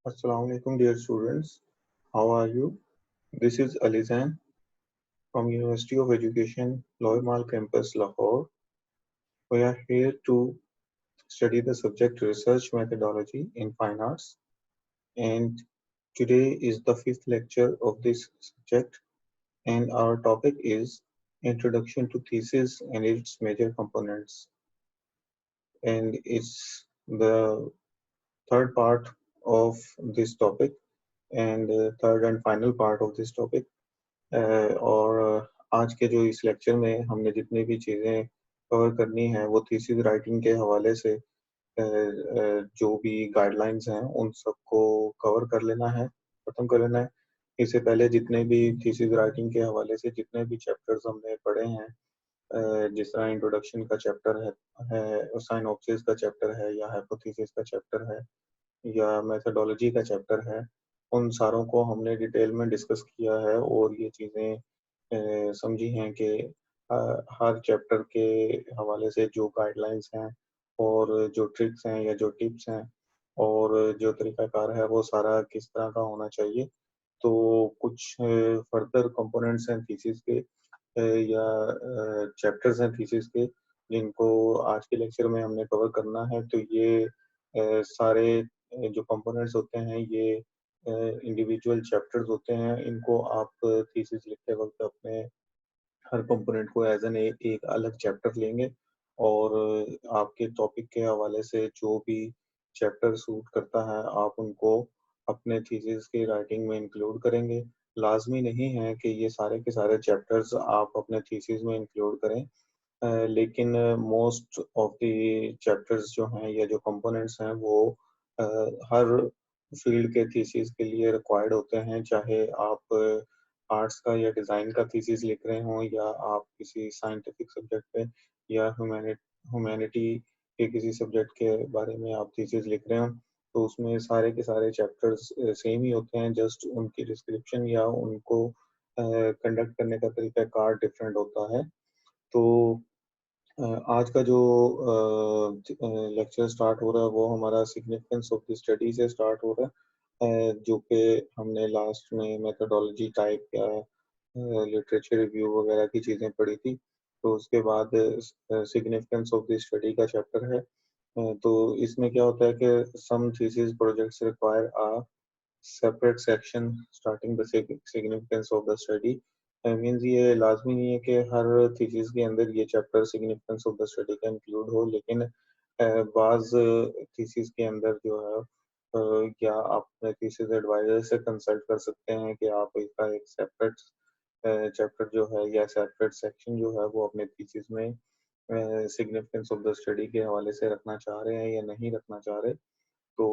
Assalamu alaikum dear students. How are you? This is Alizan from University of Education, Loimal campus, Lahore. We are here to study the subject research methodology in fine arts, and today is the fifth lecture of this subject, and our topic is Introduction to Thesis and its major components. And it's the third part of this topic and third and final part of this topic. और आज के जो इस lecture में हमने जितनी भी चीज़ें कवर करनी है वो थीसिस राइटिंग के हवाले से जो भी गाइडलाइंस हैं उन सबको कवर कर लेना है, ख़त्म कर लेना है। इससे पहले जितने भी थीसिस राइटिंग के हवाले से जितने भी चैप्टर्स हमने पढ़े हैं, जिस तरह इंट्रोडक्शन का चैप्टर है साइनॉप्सिस का चैप्टर है या हाइपोथेसिस का चैप्टर है या मेथोडोलॉजी का चैप्टर है, उन सारों को हमने डिटेल में डिस्कस किया है और ये चीज़ें समझी हैं कि हर चैप्टर के हवाले से जो गाइडलाइंस हैं और जो ट्रिक्स हैं या जो टिप्स हैं और जो तरीक़ाकार है वो सारा किस तरह का होना चाहिए। तो कुछ फर्दर कंपोनेंट्स हैं थीसिस के या चैप्टर्स हैं थीसिस के जिनको आज के लेक्चर में हमने कवर करना है। तो ये सारे जो कंपोनेंट्स होते हैं ये इंडिविजुअल चैप्टर्स होते हैं। इनको आप थीसिस लिखते वक़्त अपने हर कंपोनेंट को एज़ एन एक अलग चैप्टर लेंगे और आपके टॉपिक के हवाले से जो भी चैप्टर सूट करता है आप उनको अपने थीसिस की राइटिंग में इंक्लूड करेंगे। लाज़मी नहीं है कि ये सारे के सारे चैप्टर्स आप अपने थीसिस में इंक्लूड करें, लेकिन मोस्ट ऑफ द चैप्टर्स जो हैं या जो कंपोनेंट्स हैं वो अ, हर फील्ड के थीसिस के लिए रिक्वायर्ड होते हैं, चाहे आप आर्ट्स का या डिज़ाइन का थीसिस लिख रहे हों या आप किसी साइंटिफिक सब्जेक्ट पे या ह्यूमैनिटी के किसी सब्जेक्ट के बारे में आप थीसिस लिख रहे हों, तो उसमें सारे के सारे चैप्टर्स सेम ही होते हैं, जस्ट उनकी डिस्क्रिप्शन या उनको कंडक्ट करने का तरीक़ाकार डिफरेंट होता है। तो आज का जो लेक्चर स्टार्ट हो रहा है वो हमारा सिग्निफिकेंस ऑफ द स्टडी से स्टार्ट हो रहा है, जो कि हमने लास्ट में मेथोडोलॉजी टाइप या लिटरेचर रिव्यू वगैरह की चीज़ें पढ़ी थी। तो उसके बाद सिग्निफिकेंस ऑफ द स्टडी का चैप्टर है। तो इसमें क्या होता है कि some thesis projects require a separate section starting the significance of the study. Means ये लाज़मी नहीं है कि हर थीसिस के अंदर ये chapter significance of the study का इंक्लूड हो, लेकिन बाज़ थीसिस के अंदर जो है या आप अपने थीसिस एडवाइज़र से कंसल्ट कर सकते हैं कि आप इसका एक सेपरेट चैप्टर जो है या सेपरेट सेक्शन जो है वो अपने थीसिस में सिग्निफिकेंस ऑफ द स्टडी के हवाले से रखना चाह रहे हैं या नहीं रखना चाह रहे। तो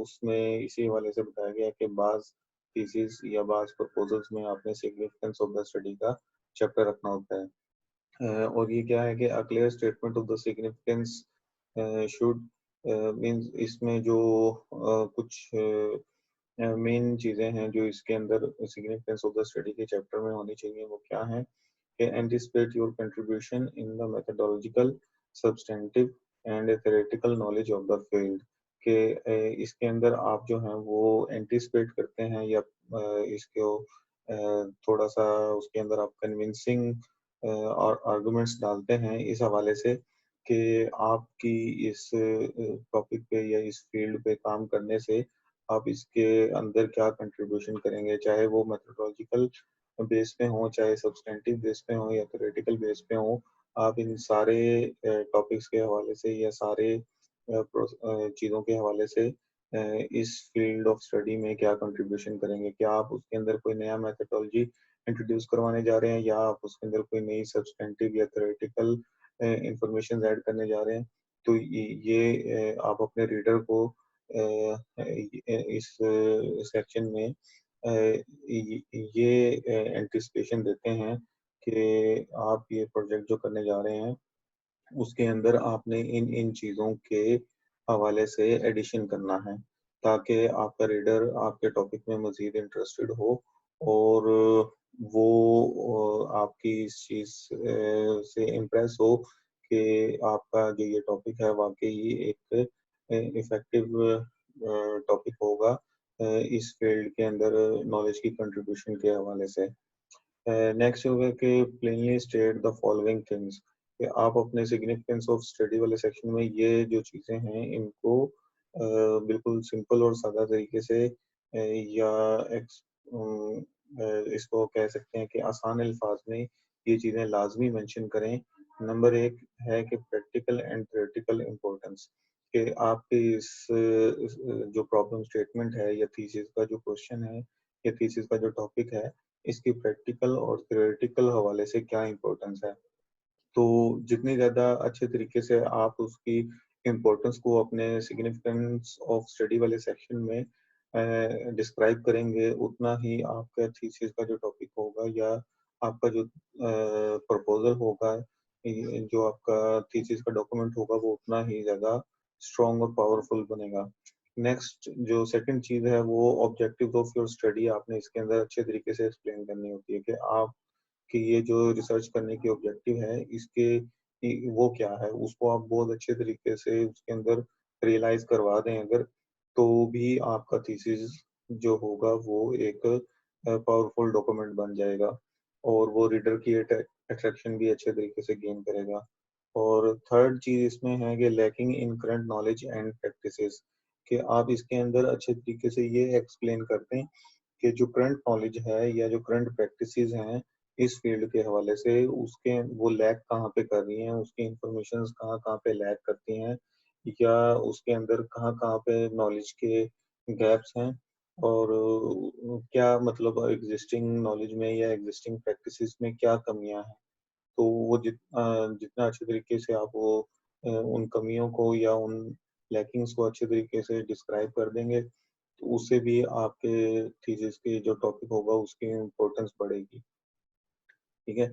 उसमें इसी हवाले से बताया गया है कि बाज़ थीसिस या बाज़ प्रपोज़ल्स में आपने सिग्निफिकेंस ऑफ द स्टडी का चैप्टर रखना होता है। और ये क्या है कि a clear statement of the significance should means इसमें जो कुछ मेन चीज़ें हैं जो इसके अंदर सिग्निफिकेंस ऑफ द स्टडी के चैप्टर में होनी चाहिए वो क्या हैं कि anticipate your contribution in the methodological, substantive and theoretical knowledge of the field के इसके अंदर आप जो हैं वो एंटिसिपेट करते हैं या इसको थोड़ा-सा उसके अंदर आप कन्विंसिंग और आर्गुमेंट्स डालते हैं इस हवाले से कि आपकी इस टॉपिक पे या इस फील्ड पे काम करने से आप इसके अंदर क्या कंट्रीब्यूशन करेंगे, चाहे वो मेथोडोलॉजिकल बेस पे हो, चाहे सब्सटेंटिव बेस पे हो या थ्योरेटिकल बेस पे हो। आप इन सारे टॉपिक्स के हवाले से या सारे चीज़ों के हवाले से इस फील्ड ऑफ स्टडी में क्या कंट्रीब्यूशन करेंगे? क्या आप उसके अंदर कोई नया मेथोडोलॉजी इंट्रोड्यूस करवाने जा रहे हैं या आप उसके अंदर कोई नई सब्सटेंटिव या थ्योरेटिकल इंफॉर्मेशन ऐड करने जा रहे हैं? तो ये आप अपने रीडर को इस सेक्शन में ये एंटिसिपेशन देते हैं कि आप ये प्रोजेक्ट जो करने जा रहे हैं उसके अंदर आपने इन चीज़ों के हवाले से एडिशन करना है, ताकि आपका रीडर आपके टॉपिक में मज़ीद इंटरेस्टेड हो और वो आपकी इस चीज़ से इम्प्रेस हो कि आपका जो ये टॉपिक है वाक़ई एक इफ़ेक्टिव टॉपिक होगा इस फील्ड के अंदर नॉलेज की कंट्रीब्यूशन के हवाले से। नेक्स्ट होगा कि plainly state the following things, कि आप अपने सिग्निफिकेंस ऑफ स्टडी वाले सेक्शन में ये जो चीज़ें हैं इनको बिल्कुल सिंपल और सादा तरीके से या इसको कह सकते हैं कि आसान अल्फाज में ये चीज़ें लाजमी मेंशन करें। नंबर एक है कि प्रैक्टिकल एंड थ्योरेटिकल इम्पोर्टेंस, कि आपके इस जो प्रॉब्लम स्टेटमेंट है या थीसिस का जो क्वेश्चन है या थीसिस का जो टॉपिक है, इसकी प्रैक्टिकल और थ्योरेटिकल हवाले से क्या इम्पोर्टेंस है। तो जितनी ज़्यादा अच्छे तरीके से आप उसकी इम्पोर्टेंस को अपने सिग्निफिकेंस ऑफ स्टडी वाले सेक्शन में डिस्क्राइब करेंगे, उतना ही आपका थीसिस का जो टॉपिक होगा या आपका जो प्रपोजल होगा, जो आपका थीसिस का डॉक्यूमेंट होगा, वो उतना ही ज़्यादा स्ट्रॉन्ग और पावरफुल बनेगा। नेक्स्ट जो सेकंड चीज़ है वो ऑब्जेक्टिव ऑफ योर स्टडी आपने इसके अंदर अच्छे तरीके से एक्सप्लेन करनी होती है कि आप कि ये जो रिसर्च करने की ऑब्जेक्टिव है इसके वो क्या है, उसको आप बहुत अच्छे तरीके से उसके अंदर रियलाइज करवा दें अगर, तो भी आपका थीसिस जो होगा वो एक पावरफुल डॉक्यूमेंट बन जाएगा और वो रीडर की अट्रैक्शन भी अच्छे तरीके से गेन करेगा। और थर्ड चीज इसमें है कि lacking in current knowledge and practices, कि आप इसके अंदर अच्छे तरीके से ये एक्सप्लेन करते हैं कि जो करंट नॉलेज है या जो करंट प्रैक्टिसेस हैं इस फील्ड के हवाले से, उसके वो लैग कहाँ पे कर रही हैं, उसकी इंफॉर्मेशंस कहाँ कहाँ पे लैग करती हैं या उसके अंदर कहाँ कहाँ पे नॉलेज के गैप्स हैं और क्या मतलब एग्जिस्टिंग नॉलेज में या एग्जिस्टिंग प्रैक्टिसेस में क्या कमियां हैं। तो वो जितना अच्छे तरीके से आप वो उन कमियों को या उन लैकिंग्स को अच्छे तरीके से डिस्क्राइब कर देंगे, तो उससे भी आपके थीसिस के जो टॉपिक होगा उसकी इम्पोर्टेंस बढ़ेगी। ठीक है।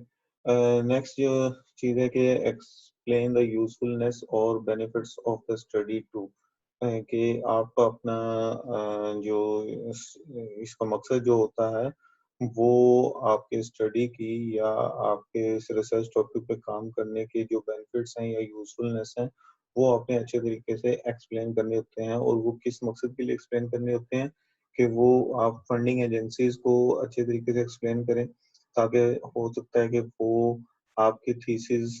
नेक्स्ट जो चीज़ है कि एक्सप्लेन द यूजफुलनेस और benefits of the study two, कि आपका अपना जो इसका मकसद जो होता है वो आपके स्टडी की या आपके इस रिसर्च टॉपिक पे काम करने के जो बेनिफिट्स हैं या यूजफुलनेस हैं, वो आपने अच्छे तरीके से एक्सप्लेन करने होते हैं और वो किस मकसद के लिए एक्सप्लेन करने होते हैं कि वो आप फंडिंग एजेंसीज को अच्छे तरीके से एक्सप्लेन करें, ताकि हो सकता है कि वो आपकी थीसिस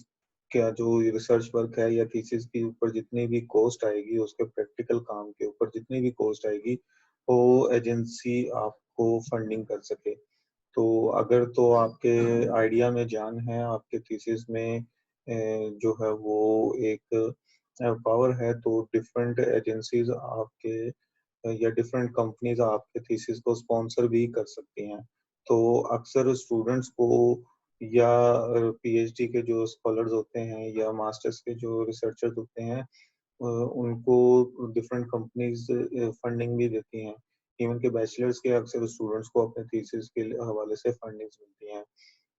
का जो रिसर्च वर्क है या थीसिस के ऊपर जितनी भी कॉस्ट आएगी, उसके प्रैक्टिकल काम के ऊपर जितनी भी कॉस्ट आएगी, वो एजेंसी आपको फंडिंग कर सके। तो अगर तो आपके आइडिया में जान है, आपके थीसिस में जो है वो एक पावर है, तो डिफरेंट एजेंसीज आपके या डिफरेंट कंपनीज आपके थीसिस को स्पॉन्सर भी कर सकती हैं। तो अक्सर स्टूडेंट्स को या पीएचडी के जो स्कॉलर्स होते हैं या मास्टर्स के जो रिसर्चर्स होते हैं, उनको डिफरेंट कंपनीज फंडिंग भी देती हैं। इवन के बैचलर्स के अक्सर स्टूडेंट्स को अपने थीसिस के हवाले से फंडिंग्स मिलती हैं।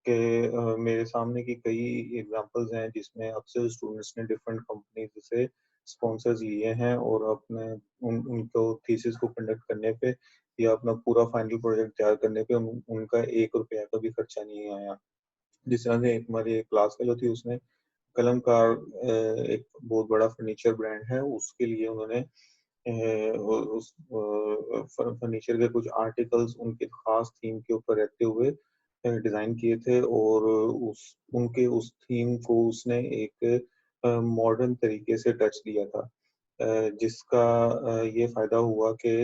कि मेरे सामने की कई एग्जांपल्स हैं जिसमें अक्सर स्टूडेंट्स ने डिफरेंट कंपनीज से स्पॉन्सर्स लिए हैं और अपने उनको थीसिस को कंडक्ट करने पे या अपना पूरा फाइनल प्रोजेक्ट तैयार करने पे उनका 1 रुपया का भी खर्चा नहीं आया। जिस तरह से एक हमारी क्लास फेलो थी, उसने कलमकार एक बहुत बड़ा फर्नीचर ब्रांड है, उसके लिए उन्होंने उस फर्नीचर के कुछ आर्टिकल्स उनके खास थीम के ऊपर रहते हुए डिजाइन किए थे और उस उनके उस थीम को उसने एक मॉडर्न तरीके से टच दिया था, जिसका ये फायदा हुआ कि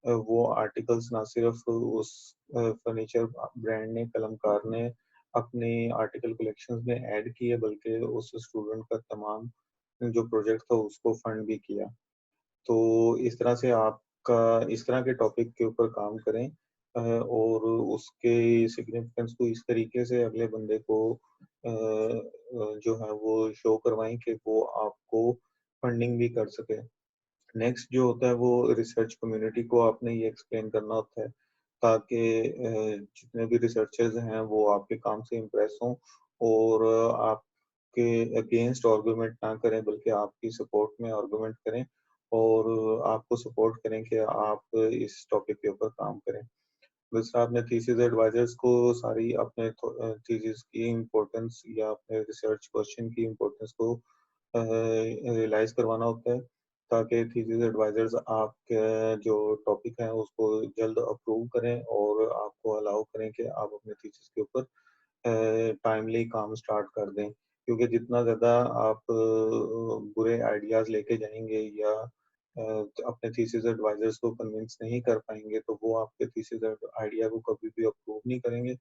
वो आर्टिकल्स ना सिर्फ उस फर्नीचर ब्रांड ने, कलमकार ने अपने आर्टिकल कलेक्शंस में ऐड किए, बल्कि उस स्टूडेंट का तमाम जो प्रोजेक्ट था उसको फंड भी किया। तो इस तरह से आपका इस तरह के टॉपिक के ऊपर काम करें और उसके सिग्निफिकेंस को इस तरीके से अगले बंदे को जो है वो शो करवाएं कि वो आपको फंडिंग भी कर सके। नेक्स्ट जो होता है वो रिसर्च कम्युनिटी को आपने ये एक्सप्लेन करना होता है, ताकि जितने भी रिसर्चर्स हैं वो आपके काम से इम्प्रेस हों और आपके अगेंस्ट आर्गुमेंट ना करें, बल्कि आपकी सपोर्ट में आर्गुमेंट करें और आपको सपोर्ट करें कि आप इस टॉपिक के ऊपर काम करें। दूसरा, आपने थीसिस एडवाइजर्स को सारी अपने थीसिस की इम्पोर्टेंस या अपने रिसर्च क्वेश्चन की इम्पोर्टेंस को रियलाइज करवाना होता है, ताकि थीसिस एडवाइजर्स आपके जो टॉपिक है उसको जल्द अप्रूव करें और आपको अलाउ करें कि आप अपने थीसिस के ऊपर टाइमली काम स्टार्ट कर दें। क्योंकि जितना ज़्यादा आप बुरे आइडियाज़ लेके जाएंगे या अपने थीसिस एडवाइजर्स को कन्विंस नहीं कर पाएंगे तो वो आपके थीसिस आइडिया को कभी भी अप्रूव नहीं करेंगे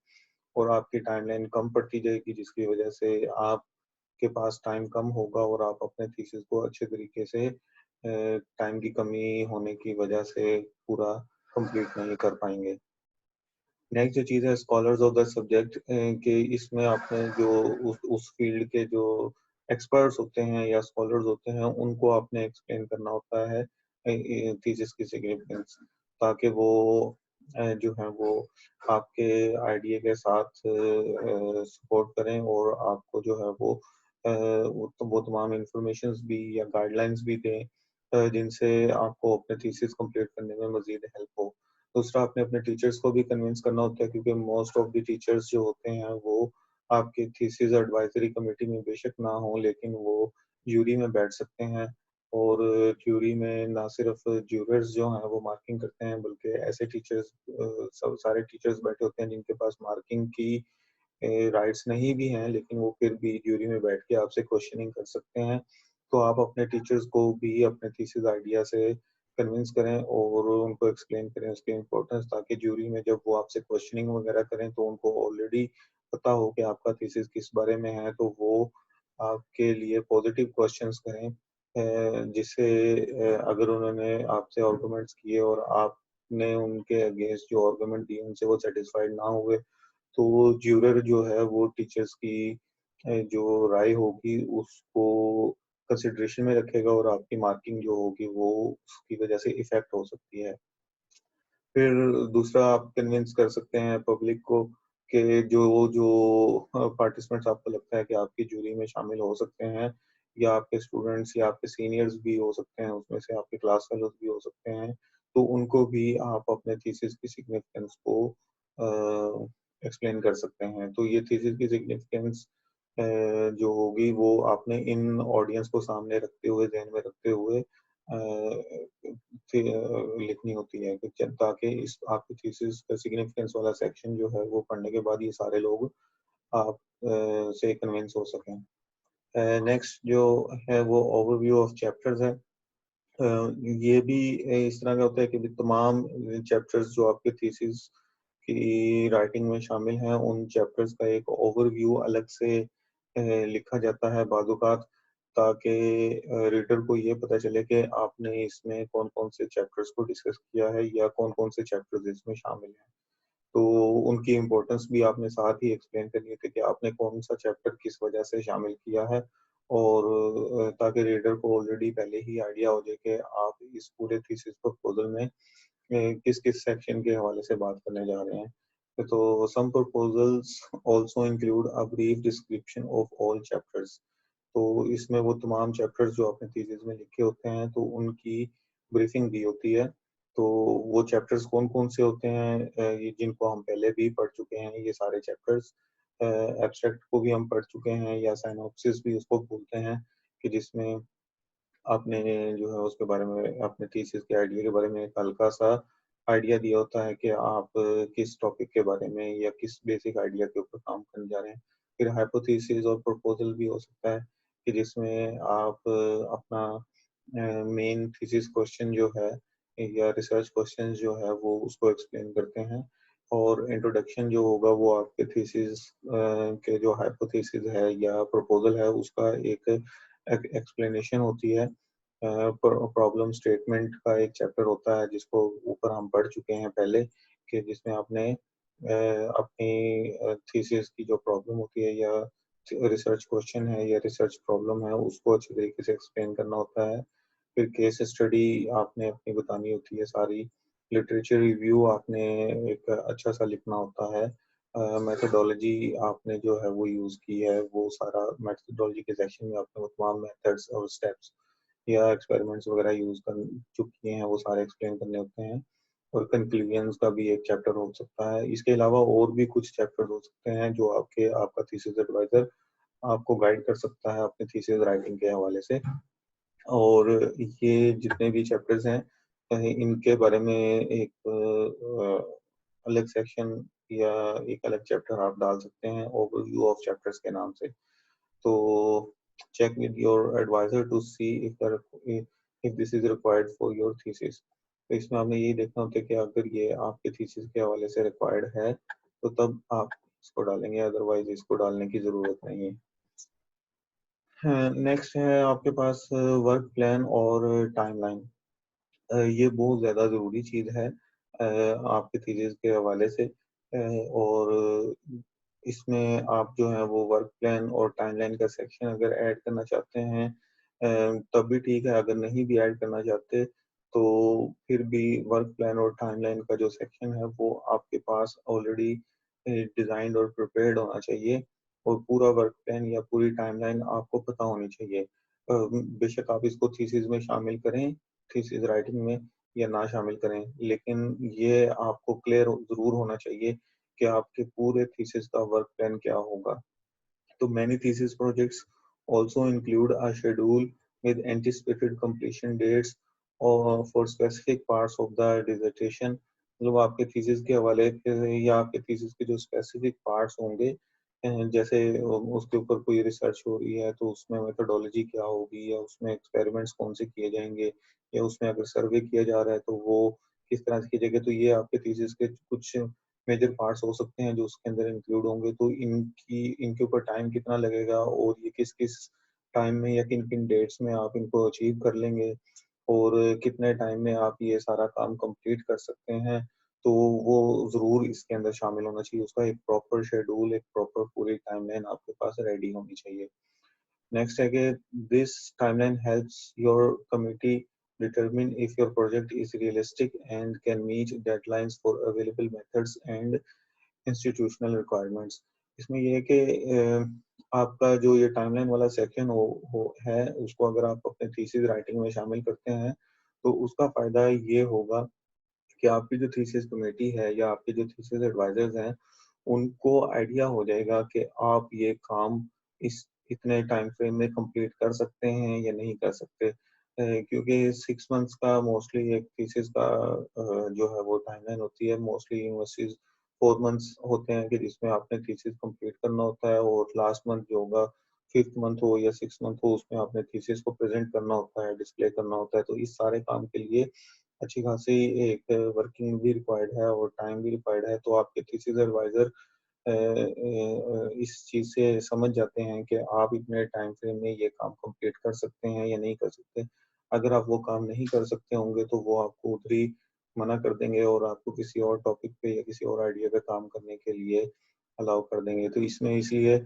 और आपकी टाइमलाइन कम पड़ती जाएगी, जिसकी वजह से आपके पास टाइम कम होगा और आप अपने थीसिस को अच्छे तरीके से टाइम की कमी होने की वजह से पूरा कंप्लीट नहीं कर पाएंगे। नेक्स्ट जो चीज़ है स्कॉलर्स ऑफ द सब्जेक्ट कि इसमें आपने जो उस फील्ड के जो एक्सपर्ट्स होते हैं या स्कॉलर्स होते हैं उनको आपने एक्सप्लेन करना होता है थीसिस की सिग्निफिकेंस, ताकि वो जो है वो आपके आइडिया के साथ सपोर्ट करें और आपको जो है वो तमाम इंफॉर्मेशंस भी या गाइडलाइंस भी दें जिनसे आपको अपने थीसिस कंप्लीट करने में मज़ीद हेल्प हो। दूसरा आपने अपने टीचर्स को भी कन्विंस करना होता है क्योंकि मोस्ट ऑफ द टीचर्स जो होते हैं वो आपके थीसिस एडवाइजरी कमेटी में बेशक ना हो लेकिन वो ज्यूरी में बैठ सकते हैं और ज्यूरी में ना सिर्फ ज्यूरर्स जो हैं वो मार्किंग करते हैं बल्कि ऐसे टीचर्स सब सारे टीचर्स बैठे होते हैं जिनके पास मार्किंग की राइट्स नहीं भी हैं लेकिन वो फिर भी ज्यूरी में बैठ के आपसे क्वेश्चनिंग कर सकते हैं। तो आप अपने टीचर्स को भी अपने थीसिस आइडिया से कन्विंस करें और उनको एक्सप्लेन करें उसकी इम्पोर्टेंस, ताकि ज्यूरी में जब वो आपसे क्वेश्चनिंग वगैरह करें तो उनको ऑलरेडी पता हो कि आपका थीसिस किस बारे में है, तो वो आपके लिए पॉजिटिव क्वेश्चंस करें जिससे अगर उन्होंने आपसे आर्गुमेंट्स किए और आपने उनके अगेंस्ट जो आर्गुमेंट दिए उनसे वो सेटिस्फाइड ना हुए तो वो ज्यूरर जो है वो टीचर्स की जो राय होगी उसको कंसिडरेशन में रखेगा और आपकी मार्किंग जो होगी वो उसकी वजह से इफेक्ट हो सकती है। फिर दूसरा आप कन्विंस कर सकते हैं पब्लिक को कि जो जो पार्टिसिपेंट्स आपको लगता है कि आपकी जूरी में शामिल हो सकते हैं या आपके स्टूडेंट्स या आपके सीनियर्स भी हो सकते हैं, उसमें से आपके क्लास फेलोज भी हो सकते हैं, तो उनको भी आप अपने थीसिस की सिग्निफिकेंस को एक्सप्लेन कर सकते हैं। तो ये थीसिस की सिग्निफिकेंस जो होगी वो आपने इन ऑडियंस को सामने रखते हुए, ध्यान में रखते हुए लिखनी होती है कि ताकि इस आपकी थीसिस का सिग्निफिकेंस वाला सेक्शन जो है वो पढ़ने के बाद ये सारे लोग आप से कन्विंस हो सकें। नेक्स्ट जो है वो ओवरव्यू ऑफ चैप्टर्स है। ये भी इस तरह का होता है कि तमाम चैप्टर्स जो आपके थीसिस की राइटिंग में शामिल हैं उन चैप्टर्स का एक ओवरव्यू अलग से लिखा जाता है बाज़-औक़ात, ताकि रीडर को ये पता चले कि आपने इसमें कौन-कौन से चैप्टर्स को डिस्कस किया है या कौन-कौन से चैप्टर्स इसमें शामिल हैं। तो उनकी इम्पोर्टेंस भी आपने साथ ही एक्सप्लेन करनी होती है कि आपने कौन-सा चैप्टर किस वजह से शामिल किया है और ताकि रीडर को ऑलरेडी पहले ही आइडिया हो जाए कि आप इस पूरे थीसिस प्रपोज़ल में किस-किस सेक्शन के हवाले से बात करने जा रहे हैं। तो some proposals also include a brief description of all chapters. तो इसमें वो तमाम चैप्टर्स जो आपने थीसिस में लिखे होते हैं तो उनकी ब्रीफिंग दी होती है। तो वो चैप्टर्स कौन-कौन से होते हैं ये जिनको हम पहले भी पढ़ चुके हैं ये सारे चैप्टर्स एब्स्ट्रैक्ट को भी हम पढ़ चुके हैं या सिनॉप्सिस भी उसको बोलते हैं कि जिसमें आपने जो है उसके बारे में अपने थीसिस के आइडिया के बारे में एक हल्का-सा आइडिया दिया होता है कि आप किस टॉपिक के बारे में या किस बेसिक आइडिया के ऊपर काम करने जा रहे हैं। फिर हाइपोथेसिस और प्रपोज़ल भी हो सकता है कि जिसमें आप अपना मेन थीसिस क्वेश्चन जो है या रिसर्च क्वेश्चन जो है वो उसको एक्सप्लेन करते हैं और इंट्रोडक्शन जो होगा वो आपके थीसिस के जो हाइपोथेसिस है या प्रपोज़ल है उसका एक एक्सप्लेनेशन होती है। प्रॉब्लम स्टेटमेंट का एक चैप्टर होता है जिसको ऊपर हम पढ़ चुके हैं पहले कि जिसमें आपने अपनी थीसिस की जो प्रॉब्लम होती है या रिसर्च क्वेश्चन है या रिसर्च प्रॉब्लम है उसको अच्छे तरीके से एक्सप्लेन करना होता है। फिर केस स्टडी आपने अपनी बतानी होती है सारी, लिटरेचर रिव्यू आपने एक अच्छा सा लिखना होता है। मेथोडोलॉजी आपने जो है वो यूज़ की है, वो सारा मेथोडोलॉजी के सेक्शन में आपने वो तमाम मेथड्स और स्टेप्स या एक्सपेरिमेंट्स वगैरह यूज़ कर चुकी हैं, वो सारे एक्सप्लेन करने होते हैं और कंक्लूजन्स का भी एक चैप्टर हो सकता है। इसके अलावा और भी कुछ चैप्टर हो सकते हैं जो आपका थीसिस एडवाइज़र आपको गाइड कर सकता है अपने थीसिस राइटिंग के हवाले से। और ये जितने भी चैप्टर्स हैं इनके बारे में एक अलग सेक्शन या एक अलग चैप्टर आप डाल सकते हैं ओवरव्यू ऑफ चैप्टर्स के नाम से। तो check with your advisor to see if this is required for your thesis। तो इसमें आपने यही देखना होता है कि अगर ये आपके थीसिस के हवाले से रिक्वायर्ड है तो तब आप इसको डालेंगे, अदरवाइज इसको डालने की ज़रूरत नहीं है। नेक्स्ट है आपके पास वर्क प्लान और टाइमलाइन। ये बहुत ज़्यादा ज़रूरी चीज़ है आपके थीसिस के हवाले से। और इसमें आप जो है वो वर्क प्लान और टाइमलाइन का सेक्शन अगर ऐड करना चाहते हैं तब भी ठीक है, अगर नहीं भी ऐड करना चाहते तो फिर भी वर्क प्लान और टाइमलाइन का जो सेक्शन है वो आपके पास ऑलरेडी डिज़ाइंड और प्रिपेयर्ड होना चाहिए और पूरा वर्क प्लान या पूरी टाइमलाइन आपको पता होनी चाहिए। बेशक आप इसको थीसिस में शामिल करें, थीसिस राइटिंग में, या ना शामिल करें, लेकिन ये आपको क्लियर ज़रूर होना चाहिए कि आपके पूरे थीसिस का वर्क प्लान क्या होगा। तो many thesis projects also include a schedule with anticipated completion dates or for specific parts of the dissertation। मतलब आपके थीसिस के हवाले से या आपके थीसिस के जो स्पेसिफिक पार्ट्स होंगे जैसे उसके ऊपर कोई रिसर्च हो रही है तो उसमें मेथोडोलॉजी क्या होगी, या उसमें एक्सपेरिमेंट्स कौन से किए जाएंगे, या उसमें अगर सर्वे किया जा रहा है तो वो किस तरह से किए जाएंगे। तो ये आपके थीसिस के कुछ मेजर पार्ट्स हो सकते हैं जो उसके अंदर इंक्लूड होंगे। तो इनके ऊपर टाइम कितना लगेगा और ये किस किस टाइम में या किन किन डेट्स में आप इनको अचीव कर लेंगे और कितने टाइम में आप ये सारा काम कंप्लीट कर सकते हैं, तो वो ज़रूर इसके अंदर शामिल होना चाहिए। उसका एक प्रॉपर शेड्यूल, एक प्रॉपर पूरी टाइमलाइन आपके पास रेडी होनी चाहिए। नेक्स्ट है कि this timeline helps your committee determine if your project is realistic and can meet deadlines for available methods and institutional requirements। इसमें ये है कि आपका जो ये टाइमलाइन वाला सेक्शन है उसको अगर आप अपने थीसिस राइटिंग में शामिल करते हैं तो उसका फ़ायदा ये होगा कि आपकी जो थीसिस कमेटी है या आपके जो थीसिस एडवाइजर्स हैं उनको आइडिया हो जाएगा कि आप ये काम इस इतने टाइम फ्रेम में कंप्लीट कर सकते हैं या नहीं कर सकते। क्योंकि 6 मंथ्स का मोस्टली एक थीसिस का जो है वो टाइमलाइन होती है। मोस्टली यूनिवर्सिटीज 4 मंथ्स होते हैं कि जिसमें आपने थीसिस कंप्लीट करना होता है और लास्ट मंथ जो होगा, 5th मंथ हो या 6th मंथ हो, उसमें आपने थीसिस को प्रेजेंट करना होता है, डिस्प्ले करना होता है। तो इस सारे काम के लिए अच्छी खासी एक वर्किंग भी रिक्वायर्ड है और टाइम भी रिक्वायर्ड है। तो आपके थीसिस एडवाइजर इस चीज़ से समझ जाते हैं कि आप इतने टाइम फ्रेम में ये काम कंप्लीट कर सकते हैं या नहीं कर सकते। अगर आप वो काम नहीं कर सकते होंगे तो वो आपको उधर ही मना कर देंगे और आपको किसी और टॉपिक पे या किसी और आइडिया पे काम करने के लिए अलाउ कर देंगे। तो इसमें इसलिए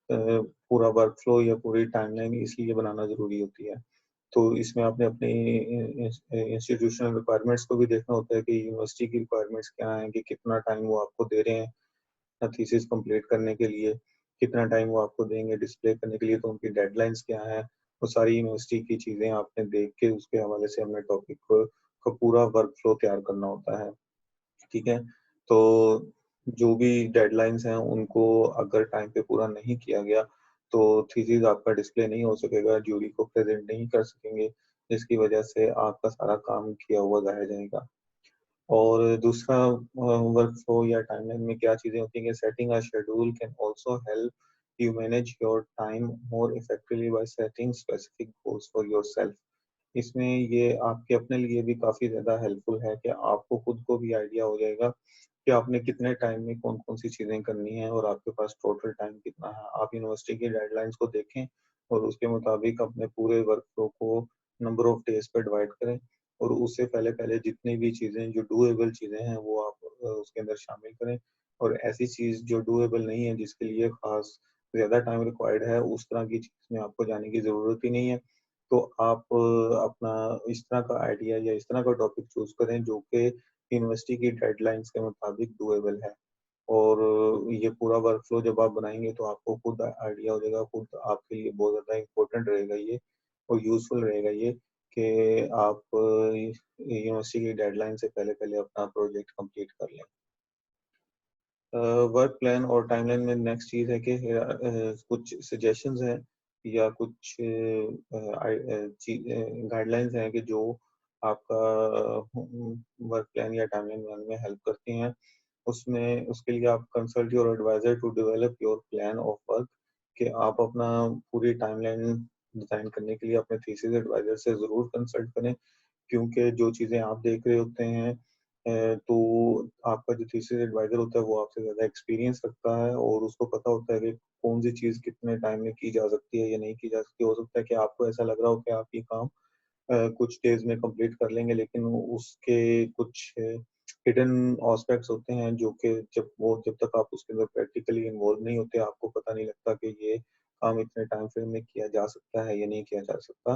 पूरा वर्क फ्लो या पूरी टाइमलाइन इसलिए बनाना ज़रूरी होती है। तो इसमें आपने अपनी इंस्टीट्यूशनल रिक्वायरमेंट्स को भी देखना होता है कि यूनिवर्सिटी की रिक्वायरमेंट्स क्या हैं, कि कितना टाइम वो आपको दे रहे हैं थीसिस कंप्लीट करने के लिए, कितना टाइम वो आपको देंगे डिस्प्ले करने के लिए, तो उनकी डेडलाइंस क्या है। वो सारी यूनिवर्सिटी की चीज़ें आपने देख के उसके हवाले से अपने टॉपिक को का पूरा वर्क फ्लो तैयार करना होता है। ठीक है? तो जो भी डेडलाइंस हैं उनको अगर टाइम पे पूरा नहीं किया गया तो थीसिस आपका डिस्प्ले नहीं हो सकेगा, ज्यूरी को प्रेजेंट नहीं कर सकेंगे, जिसकी वजह से आपका सारा काम किया हुआ ज़ाया जाएगा। और दूसरा वर्क फ्लो या टाइमलाइन में क्या चीज़ें होती हैं कि setting a schedule can also help you manage your time more effectively bye setting specific goals for yourself. इसमें ये आपके अपने लिए भी काफ़ी ज़्यादा हेल्पफुल है कि आपको खुद को भी आइडिया हो जाएगा कि आपने कितने टाइम में कौन-कौन सी चीज़ें करनी हैं और आपके पास टोटल टाइम कितना है। आप यूनिवर्सिटी की गाइडलाइंस को देखें और उसके मुताबिक अपने पूरे वर्क फ्लो को नंबर ऑफ डेज़ पे डिवाइड करें और उससे पहले-पहले जितनी भी चीज़ें जो डूएबल चीज़ें हैं वो आप उसके अंदर शामिल करें और ऐसी चीज़ जो डूएबल नहीं है जिसके लिए ख़ास ज़्यादा टाइम रिक्वायर्ड है, उस तरह की चीज़ में आपको जाने की ज़रूरत ही नहीं है। तो आप अपना इस तरह का आइडिया या इस तरह का टॉपिक चूज़ करें जो कि यूनिवर्सिटी की गाइडलाइंस के मुताबिक डूएबल है। और ये पूरा वर्क फ्लो जब आप बनाएँगे तो आपको खुद आइडिया हो जाएगा, खुद आपके लिए बहुत ज़्यादा इम्पोर्टेंट रहेगा ये और यूज़फुल रहेगा ये कि आप यूनिवर्सिटी की डेडलाइन से पहले-पहले अपना प्रोजेक्ट कंप्लीट कर लें। वर्क प्लान और टाइमलाइन में नेक्स्ट चीज़ है कि कुछ सजेशंस हैं या कुछ गाइडलाइंस हैं कि जो आपका वर्क प्लान या टाइमलाइन बनाने में हेल्प करती हैं। उसमें उसके लिए आप consult your advisor to develop your plan of work, कि आप अपना पूरी टाइमलाइन डिज़ाइन करने के लिए अपने थीसिस एडवाइजर से ज़रूर कंसल्ट करें। क्योंकि जो चीज़ें आप देख रहे होते हैं तो आपका जो थीसिस एडवाइज़र होता है वो आपसे ज़्यादा एक्सपीरियंस रखता है और उसको पता होता है कि कौन-सी चीज़ कितने टाइम में की जा सकती है या नहीं की जा सकती। हो सकता है कि आपको ऐसा लग रहा हो कि आप ये काम कुछ डेज़ में कंप्लीट कर लेंगे, लेकिन उसके कुछ हिडन एस्पेक्ट्स होते हैं जो कि जब तक आप उसके अंदर प्रैक्टिकली इन्वॉल्व नहीं होते, आपको पता नहीं लगता कि ये काम इतने टाइम फ्रेम में किया जा सकता है या नहीं किया जा सकता।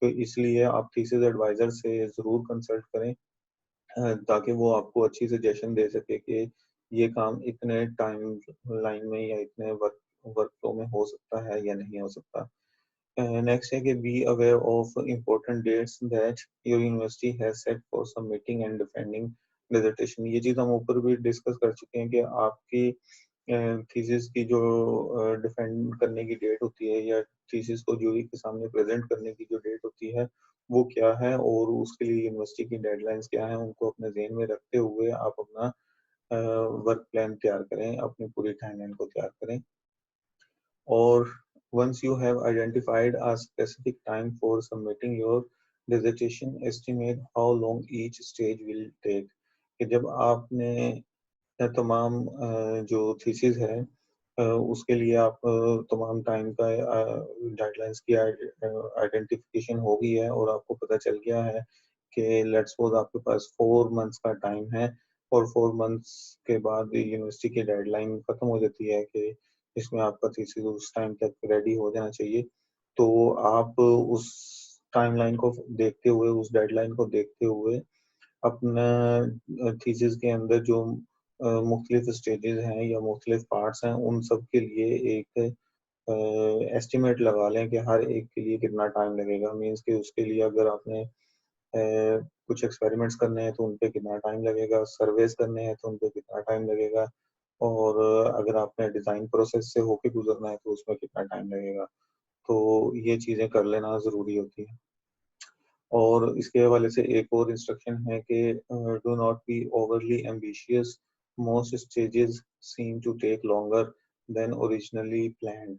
तो इसलिए आप थीसिस एडवाइज़र से ज़रूर कंसल्ट करें, ताकि वो आपको अच्छी सजेशन दे सके कि ये काम इतने टाइम लाइन में या इतने वर्क वर्क फ्लो में हो सकता है या नहीं हो सकता। नेक्स्ट है कि be aware of important dates that your university has set for submitting and defending dissertation. ये चीज़ हम ऊपर भी डिस्कस कर चुके हैं कि आपकी थीसिस की जो डिफेंड करने की डेट होती है या थीसिस को जूरी के सामने प्रेजेंट करने की जो डेट होती है वो क्या है, और उसके लिए यूनिवर्सिटी की डेडलाइंस क्या है, उनको अपने ज़हन में रखते हुए आप अपना वर्क प्लान तैयार करें, अपनी पूरी टाइमलाइन को तैयार करें। Or once you have identified a specific time for submitting your dissertation, estimate how long each stage will take। कि जब आपने तमाम जो थीसिस है उसके लिए आप तमाम टाइम का गाइडलाइंस की आइडेंटिफिकेशन हो गई है और आपको पता चल गया है कि लेट्स सपोज आपके पास 4 मंथ्स का टाइम है और 4 मंथ्स के बाद यूनिवर्सिटी की डेडलाइन खत्म हो जाती है कि इसमें आपका थीसिस उस टाइम तक रेडी हो जाना चाहिए। तो आप उस टाइमलाइन को देखते हुए, उस डेडलाइन को देखते हुए अपना थीसिस के अंदर जो मुख्तलिफ स्टेजेस हैं या मुख्तलिफ पार्ट्स हैं, उन सब के लिए एक एस्टिमेट लगा लें कि हर एक के लिए कितना टाइम लगेगा। मीन्स कि उसके लिए अगर आपने कुछ एक्सपेरिमेंट्स करने हैं तो उन पे कितना टाइम लगेगा, सर्वेस करने हैं तो उन पे कितना टाइम लगेगा, और अगर आपने डिज़ाइन प्रोसेस से होके गुजरना है तो उसमें कितना टाइम लगेगा। तो ये चीज़ें कर लेना ज़रूरी होती है। और इसके हवाले से एक और इंस्ट्रक्शन है कि do not be overly ambitious, most stages seem to take longer than originally planned.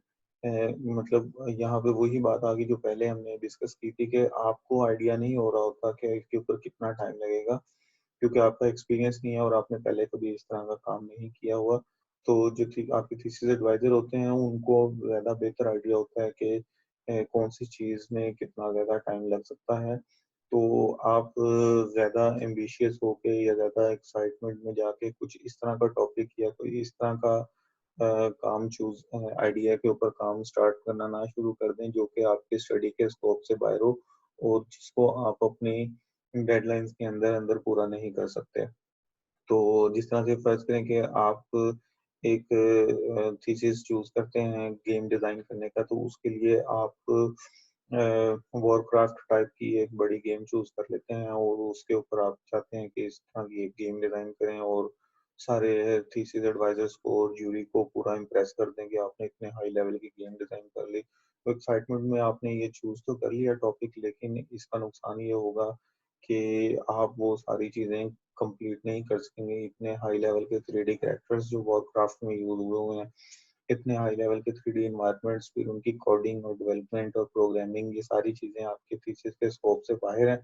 मतलब यहाँ पे वही बात आ गई जो पहले हमने डिस्कस की थी कि आपको आइडिया नहीं हो रहा होता कि इसके ऊपर कितना टाइम लगेगा, क्योंकि आपका एक्सपीरियंस नहीं है और आपने पहले कभी इस तरह का काम नहीं किया हुआ। तो जो थी आपके थीसिस एडवाइज़र होते हैं उनको ज़्यादा बेहतर आइडिया होता है कि कौन-सी चीज़ में कितना ज़्यादा टाइम लग सकता है। तो आप ज़्यादा एम्बिशियस होके या ज़्यादा एक्साइटमेंट में जाके कुछ इस तरह का टॉपिक या कोई इस तरह का काम आइडिया के ऊपर काम स्टार्ट करना ना शुरू कर दें जो कि आपके स्टडी के स्कोप से बाहर हो और जिसको आप अपनी डेडलाइंस के अंदर-अंदर पूरा नहीं कर सकते। तो जिस तरह से फ़र्ज़ करें कि आप एक थीसिस चूज़ करते हैं गेम डिज़ाइन करने का, तो उसके लिए आप वॉरक्राफ्ट टाइप की एक बड़ी गेम चूज़ कर लेते हैं और उसके ऊपर आप चाहते हैं कि इस तरह की एक गेम डिज़ाइन करें और सारे थीसिस एडवाइज़र्स को और जूरी को पूरा इम्प्रेस कर दें कि आपने इतने हाई लेवल की गेम डिज़ाइन कर ली। तो एक्साइटमेंट में आपने ये चूज़ तो कर लिया टॉपिक, लेकिन इसका नुकसान ये होगा कि आप वो सारी चीज़ें कंप्लीट नहीं कर सकेंगे। इतने हाई लेवल के 3D कैरेक्टर्स जो वॉरक्राफ्ट में यूज़ हुए हुए हैं, इतने हाई लेवल के 3D एनवायरनमेंट्स, फिर उनकी कोडिंग और डेवलपमेंट और प्रोग्रामिंग, ये सारी चीज़ें आपके थीसिस के स्कोप से बाहर हैं।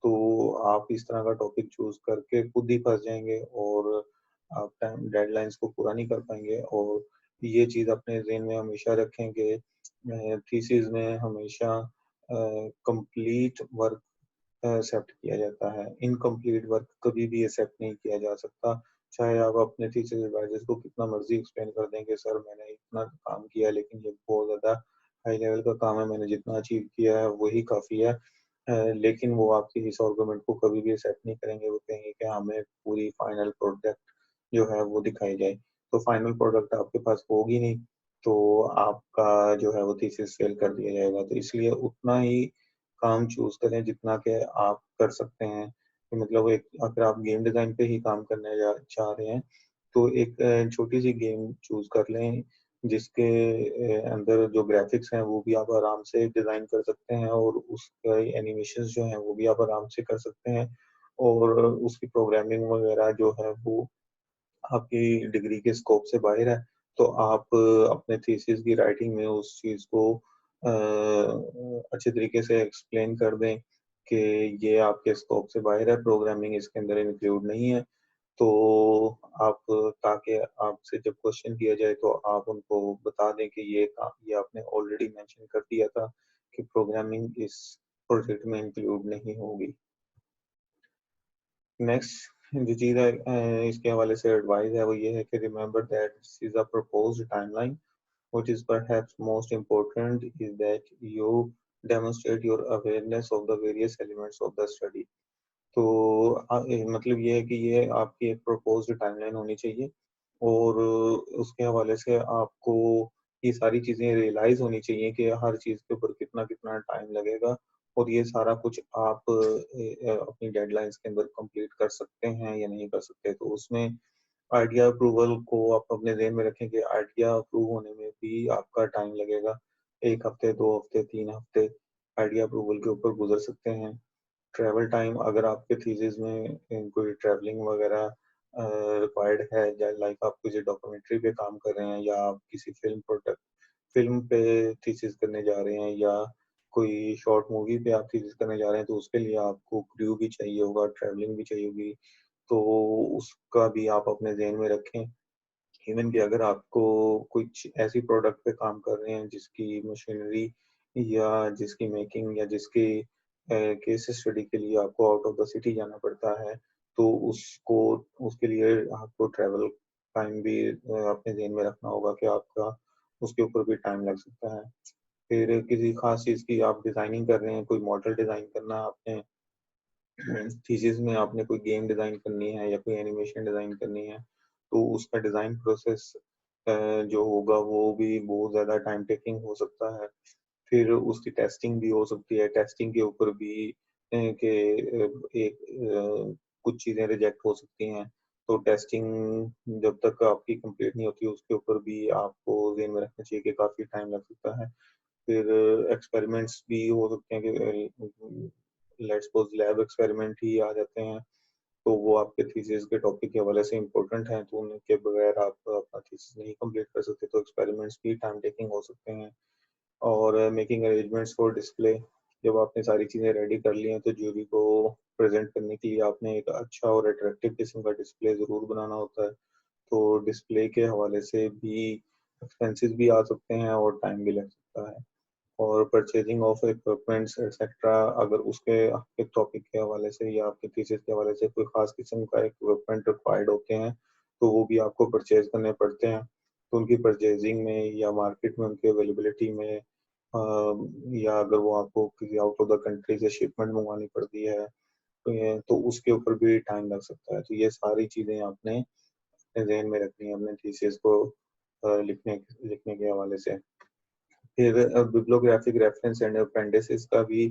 तो आप इस तरह का टॉपिक चूज़ करके खुद ही फँस जाएँगे और आप टाइम डेडलाइन्स को पूरा नहीं कर पाएँगे। और ये चीज़ अपने ज़हन में हमेशा रखें कि थीसिस में हमेशा कंप्लीट वर्क एक्सेप्ट किया जाता है। इनकम्प्लीट वर्क कभी भी एक्सेप्ट नहीं किया जा सकता। चाहे आप अपने टीचर एडवाइज़र्स को कितना मर्ज़ी एक्सप्लेन कर दें कि सर मैंने इतना काम किया है लेकिन ये बहुत ज़्यादा हाई लेवल का काम है, मैंने जितना अचीव किया है वही काफ़ी है। लेकिन वो आपकी इस आर्गुमेंट को कभी भी एक्सेप्ट नहीं करेंगे, वो कहेंगे कि हमें पूरी फाइनल प्रोडक्ट जो है वो दिखाई जाए। तो फाइनल प्रोडक्ट आपके पास होगी नहीं, तो आपका जो है वो थीसिस फेल कर दिया जाएगा। तो इसलिए उतना ही काम चूज़ करें जितना कि आप कर सकते हैं। तो मतलब एक अगर आप गेम डिज़ाइन पे ही काम करने चाह रहे हैं, तो एक छोटी-सी गेम चूज़ कर लें जिसके अंदर जो ग्राफिक्स हैं वो भी आप आराम से डिज़ाइन कर सकते हैं और उसका एनिमेशंस जो हैं वो भी आप आराम से कर सकते हैं और उसकी प्रोग्रामिंग वगैरह जो है वो आपकी डिग्री के स्कोप से बाहर है, तो आप अपने थीसिस की राइटिंग में उस चीज़ को अच्छे तरीके से एक्सप्लेन कर दें कि ये आपके स्कोप से बाहर है, प्रोग्रामिंग इसके अंदर इंक्लूड नहीं है। तो आप ताकि आपसे जब क्वेश्चन किया जाए तो आप उनको बता दें कि ये आपने ऑलरेडी मेंशन कर दिया था कि प्रोग्रामिंग इस प्रोजेक्ट में इंक्लूड नहीं होगी। नेक्स्ट जो चीज़ है इसके हवाले से एडवाइस है वो ये है कि remember that this is a proposed timeline which is perhaps most important is that you demonstrate your awareness of the various elements of the study. तो मतलब ये है कि ये आपकी एक प्रपोज्ड टाइमलाइन होनी चाहिए और उसके हवाले से आपको ये सारी चीज़ें रियलाइज़ होनी चाहिए कि हर चीज़ के ऊपर कितना-कितना टाइम लगेगा और ये सारा कुछ आप अपनी डेडलाइन्स के अंदर कंप्लीट कर सकते हैं या नहीं कर सकते। तो उसमें आइडिया अप्रूवल को आप अपने ज़हन में रखें कि आइडिया अप्रूव होने में भी आपका टाइम लगेगा। 1 हफ़्ते, 2 हफ़्ते, 3 हफ़्ते आइडिया अप्रूवल के ऊपर गुज़र सकते हैं। ट्रैवल टाइम अगर आपके थीसिस में कोई ट्रैवलिंग वगैरह रिक्वायर्ड है या लाइक आप किसी डॉक्यूमेंट्री पे काम कर रहे हैं या आप किसी फ़िल्म पे थीसिस करने जा रहे हैं या कोई शॉर्ट मूवी पे आप थीसिस करने जा रहे हैं, तो उसके लिए आपको क्रू भी चाहिए होगा, ट्रैवलिंग भी चाहिए होगी, तो उसका भी आप अपने ज़हन में रखें। इवन कि अगर आपको कुछ ऐसी प्रोडक्ट पे काम कर रहे हैं जिसकी मशीनरी या जिसकी मेकिंग या जिसकी केस स्टडी के लिए आपको आउट ऑफ द सिटी जाना पड़ता है, तो उसको उसके लिए आपको ट्रैवल टाइम भी अपने ज़हन में रखना होगा कि आपका उसके ऊपर भी टाइम लग सकता है। फिर किसी ख़ास चीज़ की आप डिज़ाइनिंग कर रहे हैं, कोई मॉडल डिज़ाइन करना है आपने थीसिस में आपने कोई गेम डिज़ाइन करनी है या कोई एनिमेशन डिज़ाइन करनी है, तो उसका डिज़ाइन प्रोसेस जो होगा वो भी बहुत ज़्यादा टाइम टेकिंग हो सकता है। फिर उसकी टेस्टिंग भी हो सकती है, टेस्टिंग के ऊपर भी कुछ चीज़ें रिजेक्ट हो सकती हैं, तो टेस्टिंग जब तक आपकी कंप्लीट नहीं होती उसके ऊपर भी आपको ज़हन में रखना चाहिए कि काफ़ी टाइम लग सकता है। फिर एक्सपेरिमेंट्स भी हो सकते हैं कि लेट्स सपोज़ लैब एक्सपेरिमेंट ही आ जाते हैं, तो वो आपके थीसिस के टॉपिक के हवाले से इम्पोर्टेंट हैं, तो उनके बगैर आप अपना थीसिस नहीं कंप्लीट कर सकते, तो एक्सपेरिमेंट्स भी टाइम टेकिंग हो सकते हैं। और मेकिंग अरेंजमेंट्स फॉर डिस्प्ले जब आपने सारी चीज़ें रेडी कर ली हैं, तो जूरी को प्रेज़ेंट करने के लिए आपने एक अच्छा और अट्रैक्टिव किस्म का डिस्प्ले ज़रूर बनाना होता है, तो डिस्प्ले के हवाले से भी एक्सपेंसेस भी आ सकते हैं और टाइम भी लग सकता है। और परचेजिंग ऑफ इक्विपमेंट्स एटसेट्रा अगर उसके आपके टॉपिक के हवाले से या आपके थीसिस के हवाले से कोई ख़ास किस्म का इक्विपमेंट रिक्वायर्ड होते हैं, तो वो भी आपको परचेज़ करने पड़ते हैं। तो उनकी परचेजिंग में या मार्केट में उनकी अवेलेबिलिटी में या अगर वो आपको किसी आउट ऑफ द कंट्री से शिपमेंट मंगवानी पड़ती है, तो उसके ऊपर भी टाइम लग सकता है। तो ये सारी चीज़ें आपने अपने ज़हन में रखनी है अपने थीसिस को लिखने लिखने के हवाले से। फिर बिब्लियोग्राफिक रेफरेंस एंड अपेंडिसेस का भी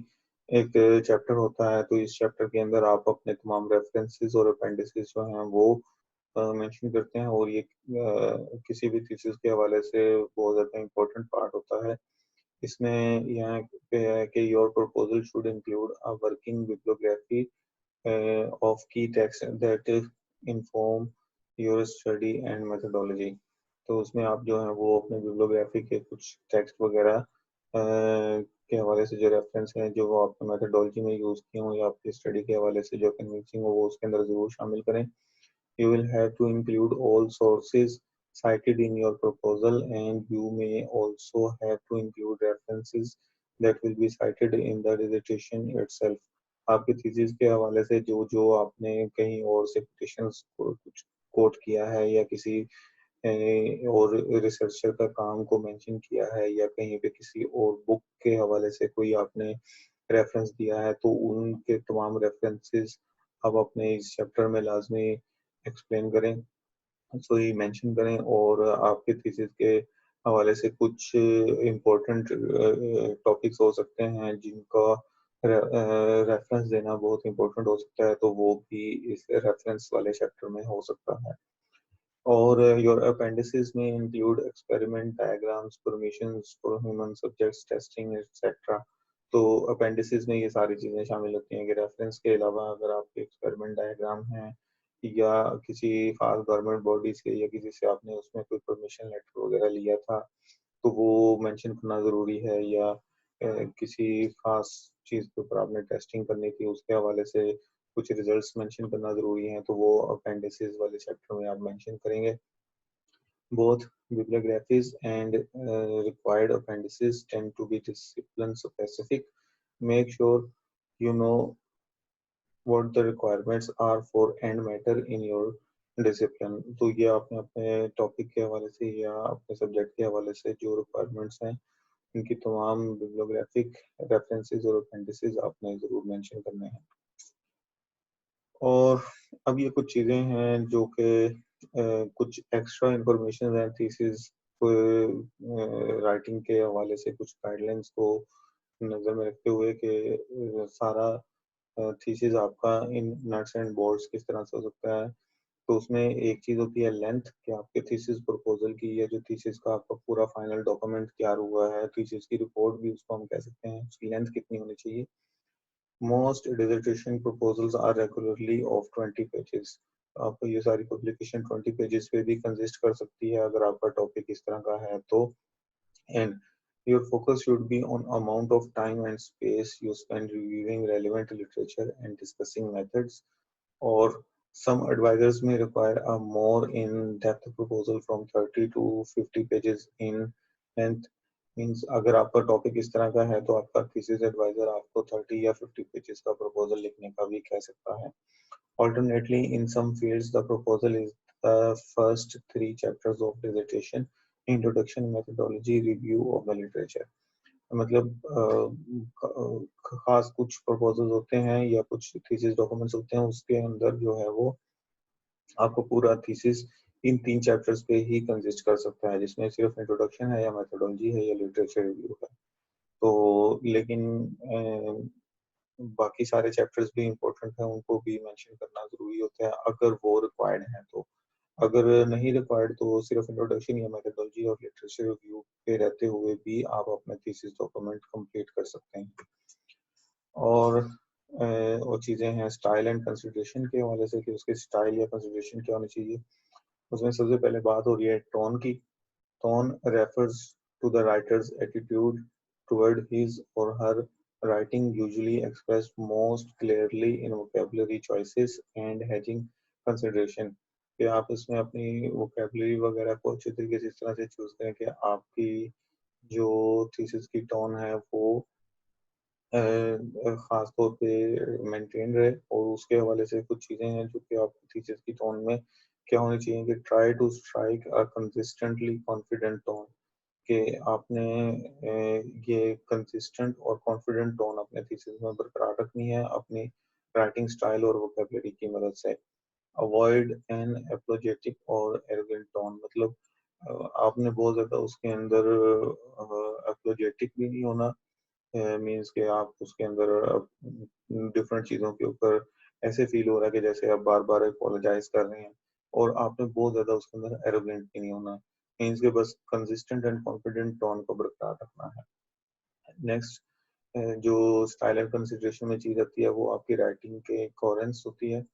एक चैप्टर होता है, तो इस चैप्टर के अंदर आप अपने तमाम रेफरेंसेस और अपेंडिसेस जो हैं वो मेंशन करते हैं और ये किसी भी थीसिस के हवाले से बहुत ज़्यादा इम्पोर्टेंट पार्ट होता है। इसमें यहाँ पे है कि your proposal should include a working bibliography of key texts that inform your study and methodology। तो उसमें आप जो है वो अपने बिब्लियोग्राफी के कुछ टेक्स्ट वगैरह के हवाले से जो रेफरेंस हैं जो वो आपने मेथोडोलॉजी में यूज़ किए हों या आपकी स्टडी के हवाले से जो कन्विंसिंग हो वो उसके अंदर ज़रूर शामिल करें। You will have to include all sources cited in your proposal, and you may also have to include references that will be cited in the dissertation itself। आपके थीसिस के हवाले से जो जो आपने कहीं और से कोटेशंस को कुछ कोट किया है या किसी और रिसर्चर का काम को मेंशन किया है या कहीं पे किसी और बुक के हवाले से कोई आपने रेफरेंस दिया है, तो उनके तमाम रेफरेंसेस आप अपने इस चैप्टर में लाज़मी एक्सप्लेन करें, सॉरी मेंशन करें और आपके थीसिस के हवाले से कुछ इम्पोर्टेंट टॉपिक्स हो सकते हैं जिनका रेफरेंस देना बहुत इम्पोर्टेंट हो सकता है, तो वो भी इस रेफरेंस वाले चैप्टर में हो सकता है। और your appendices may include experiment diagrams, permissions for human subjects, testing, etc. तो appendices में ये सारी चीज़ें शामिल होती हैं कि रेफरेंस के अलावा अगर आपके एक्सपेरिमेंट डायग्राम हैं या किसी खास गवर्नमेंट बॉडी से या किसी से आपने उसमें कोई परमिशन लेटर वगैरह लिया था तो वो मेंशन करना ज़रूरी है, या किसी खास चीज़ के ऊपर आपने टेस्टिंग करनी थी उसके हवाले से कुछ रिजल्ट्स मेंशन करना ज़रूरी हैं, तो वो अपेंडिसेस वाले चैप्टर में आप मेंशन करेंगे। Both bibliographies and required appendices tend to be discipline specific. Make sure you know what the requirements are for end matter in your discipline. तो ये आपने अपने टॉपिक के हवाले से या अपने सब्जेक्ट के हवाले से जो रिक्वायरमेंट्स हैं इनकी तमाम बिब्लियोग्राफिक रेफरेंसेस और अपेंडिसेस आपने ज़रूर मेंशन करने हैं। और अब ये कुछ चीज़ें हैं जो कि कुछ एक्स्ट्रा इंफॉर्मेशन है थीसिस राइटिंग के हवाले से कुछ गाइडलाइंस को नज़र में रखते हुए कि सारा थीसिस आपका इन नट्स एंड बोल्ट्स किस तरह से हो सकता है। तो उसमें एक चीज़ होती है लेंथ कि आपके थीसिस प्रपोजल की या जो थीसिस का आपका पूरा फाइनल डॉक्यूमेंट तैयार हुआ है, थीसिस की रिपोर्ट भी उसको हम कह सकते हैं, उसकी लेंथ कितनी होनी चाहिए। Most dissertation proposals are regularly of 20 pages. आपको ये सारी पब्लिकेशन 20 पेजेस पे भी कंसिस्ट कर सकती है अगर आपका टॉपिक इस तरह का है तो। And your focus should be on amount of time and space you spend reviewing relevant literature and discussing methods. Or some advisors may require a more in-depth proposal from 30 to 50 pages in length. Means अगर आपका topic इस तरह का है तो आपका thesis adviser आपको 30 या 50 पेजेस का प्रपोजल लिखने का भी कह सकता है। Alternately, in some fields, the proposal is the first three chapters of dissertation, introduction, methodology, review of the literature. मतलब खास कुछ प्रपोजल्स होते हैं या कुछ थीसिस डॉक्यूमेंट्स होते हैं उसके अंदर जो है वो आपको पूरा थीसिस इन 3 चैप्टर्स पे ही कंसिस्ट कर सकता है, जिसमें सिर्फ इंट्रोडक्शन है या मेथोडोलॉजी है या लिटरेचर रिव्यू है। तो लेकिन बाकी सारे चैप्टर्स भी इम्पोर्टेंट हैं, उनको भी मेंशन करना ज़रूरी होता है अगर वो रिक्वायर्ड हैं तो। अगर नहीं रिक्वायर्ड तो सिर्फ इंट्रोडक्शन या मेथोडोलॉजी और लिटरेचर रिव्यू पे रहते हुए भी आप अपना थीसिस डॉक्यूमेंट कंप्लीट कर सकते हैं। और चीज़ें हैं स्टाइल एंड कंसिडरेशन के हवाले से कि उसके स्टाइल या कंसिडरेशन क्या होनी चाहिए। उसमें सबसे पहले बात हो रही है टोन की। Tone refers to the writer's attitude toward his or her writing, usually expressed most clearly in vocabulary choices and hedging consideration. कि आप इसमें अपनी vocabulary वगैरह को अच्छे तरीके से इस तरह से चूज करें कि आपकी जो थीसिस की टोन है वो खास तौर पे मेंटेन रहे, और उसके हवाले से कुछ चीज़ें हैं जो कि आपकी थीसिस की टोन में क्या होनी चाहिए कि try to strike a consistently confident tone, कि आपने ये कंसिस्टेंट और कॉन्फिडेंट टोन अपने थीसिस में बरकरार रखनी है अपनी राइटिंग स्टाइल और वोकेबलरी की मदद से। अवॉइड एन एपोलोजेटिक और एरोगेंट टोन, मतलब आपने बहुत ज़्यादा उसके अंदर एपोलोजेटिक भी नहीं होना, मीन्स कि आप उसके अंदर डिफरेंट चीज़ों के ऊपर ऐसे फील हो रहा है कि जैसे आप बार बार अपोलोजाइज कर रहे हैं, और आपने बहुत ज़्यादा उसके अंदर एरोगेंट भी नहीं होना, मीन्स के बस कंसिस्टेंट एंड कॉन्फिडेंट टोन को बरकरार रखना है। नेक्स्ट जो स्टाइल एंड कंसिडरेशन में चीज़ आती है वो आपकी राइटिंग के कोहेरेंस होती है।